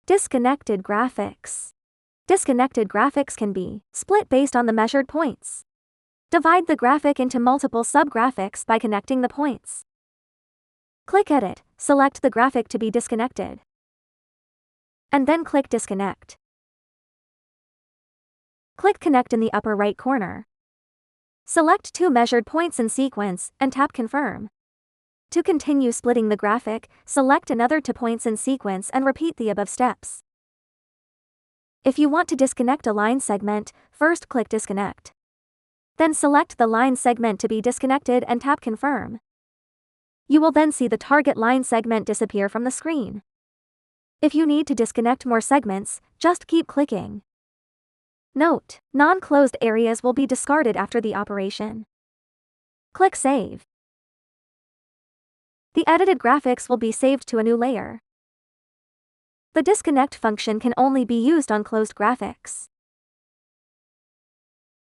Disconnected graphics. Disconnected graphics can be split based on the measured points. Divide the graphic into multiple subgraphics by connecting the points. Click Edit, select the graphic to be disconnected, and then click Disconnect. Click Connect in the upper right corner. Select 2 measured points in sequence and tap Confirm. To continue splitting the graphic, select another 2 points in sequence and repeat the above steps. If you want to disconnect a line segment, first click Disconnect. Then select the line segment to be disconnected and tap Confirm. You will then see the target line segment disappear from the screen. If you need to disconnect more segments, just keep clicking. Note: non-closed areas will be discarded after the operation. Click Save. The edited graphics will be saved to a new layer. The disconnect function can only be used on closed graphics.